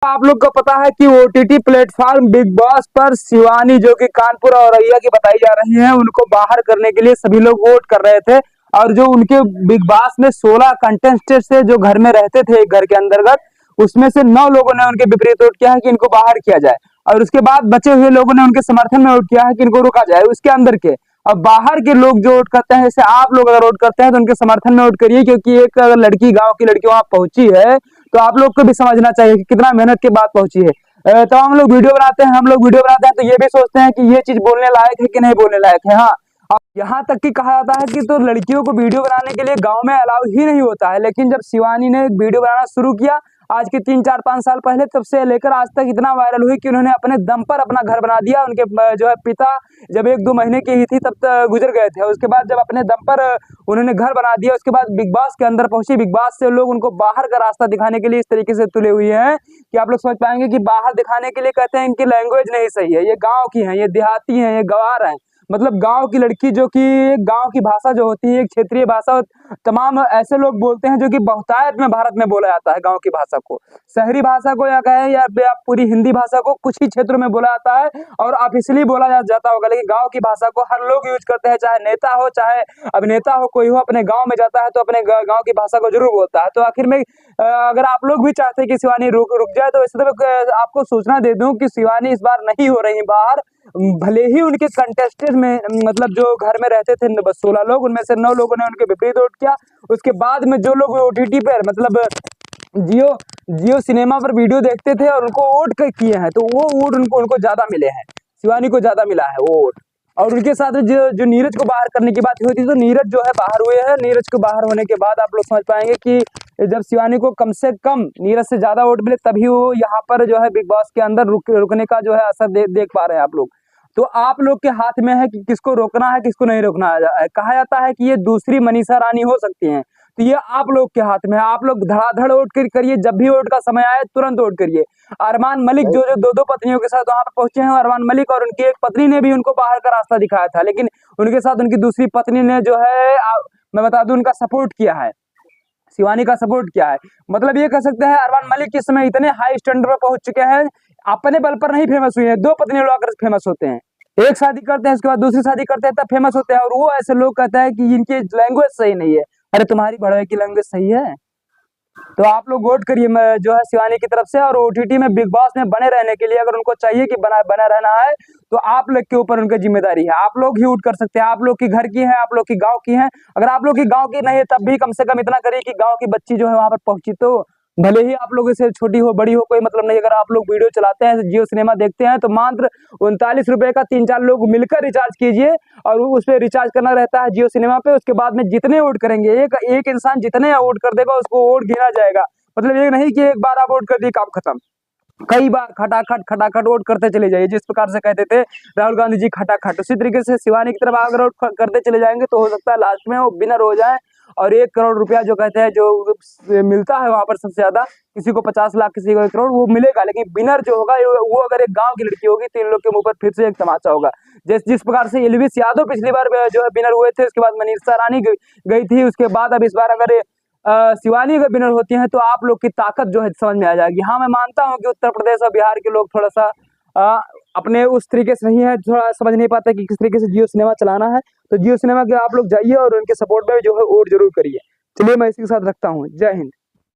आप लोग को पता है कि ओटीटी प्लेटफॉर्म बिग बॉस पर शिवानी जो कि कानपुर और औरैया की बताई जा रही हैं, उनको बाहर करने के लिए सभी लोग वोट कर रहे थे। और जो उनके बिग बॉस में 16 कंटेस्टेंट से जो घर में रहते थे एक घर के अंतर्गत, उसमें से 9 लोगों ने उनके विपरीत वोट किया है कि इनको बाहर किया जाए। और उसके बाद बचे हुए लोगों ने उनके समर्थन में वोट किया है कि इनको रोका जाए उसके अंदर के। अब बाहर के लोग जो वोट करते हैं, जैसे आप लोग अगर वोट करते हैं तो उनके समर्थन में वोट करिए, क्योंकि एक अगर लड़की, गांव की लड़की वहां पहुंची है तो आप लोग को भी समझना चाहिए कि कितना मेहनत के बाद पहुंची है। तो हम लोग वीडियो बनाते हैं, तो ये भी सोचते हैं कि ये चीज बोलने लायक है कि नहीं बोलने लायक है। हाँ, अब यहाँ तक कि कहा जाता है कि तो लड़कियों को वीडियो बनाने के लिए गांव में अलाउ ही नहीं होता है, लेकिन जब शिवानी ने वीडियो बनाना शुरू किया आज के 3 4 5 साल पहले, तब से लेकर आज तक इतना वायरल हुई कि उन्होंने अपने दम पर अपना घर बना दिया। उनके जो है पिता जब 1 2 महीने की ही थी तब तक गुजर गए थे। उसके बाद जब अपने दम पर उन्होंने घर बना दिया, उसके बाद बिग बॉस के अंदर पहुंची। बिग बॉस से लोग उनको बाहर का रास्ता दिखाने के लिए इस तरीके से तुले हुए हैं कि आप लोग समझ पाएंगे कि बाहर दिखाने के लिए कहते हैं इनकी लैंग्वेज नहीं सही है, ये गाँव की है, ये देहाती है, ये गंवार है। मतलब गांव की लड़की, जो कि गांव की भाषा जो होती है एक क्षेत्रीय भाषा, तमाम ऐसे लोग बोलते हैं जो कि बहुतायत में भारत में बोला जाता है। गांव की भाषा को, शहरी भाषा को या कहें या पूरी हिंदी भाषा को कुछ ही क्षेत्रों में बोला जाता है और ऑफिशियली बोला जाता होगा, लेकिन गांव की भाषा को हर लोग यूज करते हैं, चाहे नेता हो चाहे अभिनेता हो, कोई हो अपने गांव में जाता है तो अपने गांव की भाषा को जरूर बोलता है। तो आखिर में अगर आप लोग भी चाहते हैं कि शिवानी रुक जाए, तो वैसे तो आपको सूचना दे दूं कि शिवानी इस बार नहीं हो रही बाहर। भले ही उनके कंटेस्टेंट में, मतलब जो घर में रहते थे बस 16 लोग, उनमें से 9 लोगों ने उनके विपरीत वोट किया। उसके बाद में जो लोग ओटीटी पर, मतलब जियो जियो सिनेमा पर वीडियो देखते थे और उनको वोट किए हैं, तो वो वोट उनको ज्यादा मिले हैं, शिवानी को ज्यादा मिला है वो वोट। और उनके साथ जो नीरज को बाहर करने की बात हुई थी, तो नीरज जो है बाहर हुए हैं। नीरज को बाहर होने के बाद आप लोग समझ पाएंगे कि जब शिवानी को कम से कम नीरज से ज्यादा वोट मिले, तभी वो यहाँ पर जो है बिग बॉस के अंदर रुकने का जो है असर देख पा रहे हैं आप लोग। तो आप लोग के हाथ में है कि किसको रोकना है, किसको नहीं रोकना है। कहा जाता है कि ये दूसरी मनीषा रानी हो सकती हैं, तो ये आप लोग के हाथ में है। आप लोग धड़ाधड़ वोट करिए, जब भी वोट का समय आए तुरंत वोट करिए। अरमान मलिक जो 2 2 पत्नियों के साथ वहां पर पहुंचे हैं, अरमान मलिक और उनकी एक पत्नी ने भी उनको बाहर का रास्ता दिखाया था, लेकिन उनके साथ उनकी दूसरी पत्नी ने जो है मैं बता दूं उनका सपोर्ट किया है, शिवानी का सपोर्ट किया है। मतलब ये कह सकते हैं अरमान मलिक इस समय इतने हाई स्टैंडर्ड पर पहुंच चुके हैं, अपने बल पर नहीं फेमस हुए हैं, 2 पत्नी लोग आकर फेमस होते हैं। एक शादी करते हैं, उसके बाद दूसरी शादी करते हैं, तब फेमस होते हैं। और वो ऐसे लोग कहते हैं कि इनकी लैंग्वेज सही नहीं है। अरे तुम्हारी भड़वे की लैंग्वेज सही है। तो आप लोग वोट करिए जो है शिवानी की तरफ से। और ओटीटी में बिग बॉस में बने रहने के लिए अगर उनको चाहिए कि बना रहना है, तो आप लोग के ऊपर उनकी जिम्मेदारी है। आप लोग ही वोट कर सकते हैं, आप लोग की घर की है, आप लोग की गांव की है। अगर आप लोग की गांव की नहीं है, तब भी कम से कम इतना करिए कि गांव की बच्ची जो है वहां पर पहुंची, तो भले ही आप लोगों से छोटी हो बड़ी हो कोई मतलब नहीं। अगर आप लोग वीडियो चलाते हैं, जियो सिनेमा देखते हैं, तो मात्र 39 रुपए का 3 4 लोग मिलकर रिचार्ज कीजिए और उस पर रिचार्ज करना रहता है जियो सिनेमा पे। उसके बाद में जितने वोट करेंगे, एक इंसान जितने वोट कर देगा उसको वोट गिना जाएगा। मतलब ये नहीं कि एक बार आप वोट कर दिए काम खत्म, कई बार खटाखट वोट करते चले जाइए। जिस प्रकार से कहते थे राहुल गांधी जी खटाखट, उसी तरीके से शिवानी की तरफ अगर वोट करते चले जाएंगे तो हो सकता है लास्ट में वो विनर हो जाए और 1 करोड़ रुपया जो कहते हैं जो मिलता है वहां पर सबसे ज्यादा, किसी को 50 लाख, किसी को 1 करोड़, वो मिलेगा। लेकिन विनर जो होगा वो अगर एक गांव की लड़की होगी तो इन लोग के मुंह पर फिर से एक तमाचा होगा। जिस प्रकार से एलवीस यादव पिछली बार जो है विनर हुए थे, उसके बाद मनीषा रानी गई थी, उसके बाद अब इस बार अगर शिवानी अगर विनर होती हैं तो आप लोग की ताकत जो है समझ में आ जाएगी। हाँ, मैं मानता हूँ कि उत्तर प्रदेश और बिहार के लोग थोड़ा सा अपने उस तरीके से नहीं है, थोड़ा समझ नहीं पाते कि किस तरीके से जियो सिनेमा चलाना है। तो जियो सिनेमा के आप लोग जाइए और उनके सपोर्ट में जो है वोट जरूर करिए। चलिए मैं इसी के साथ रखता हूँ। जय हिंद।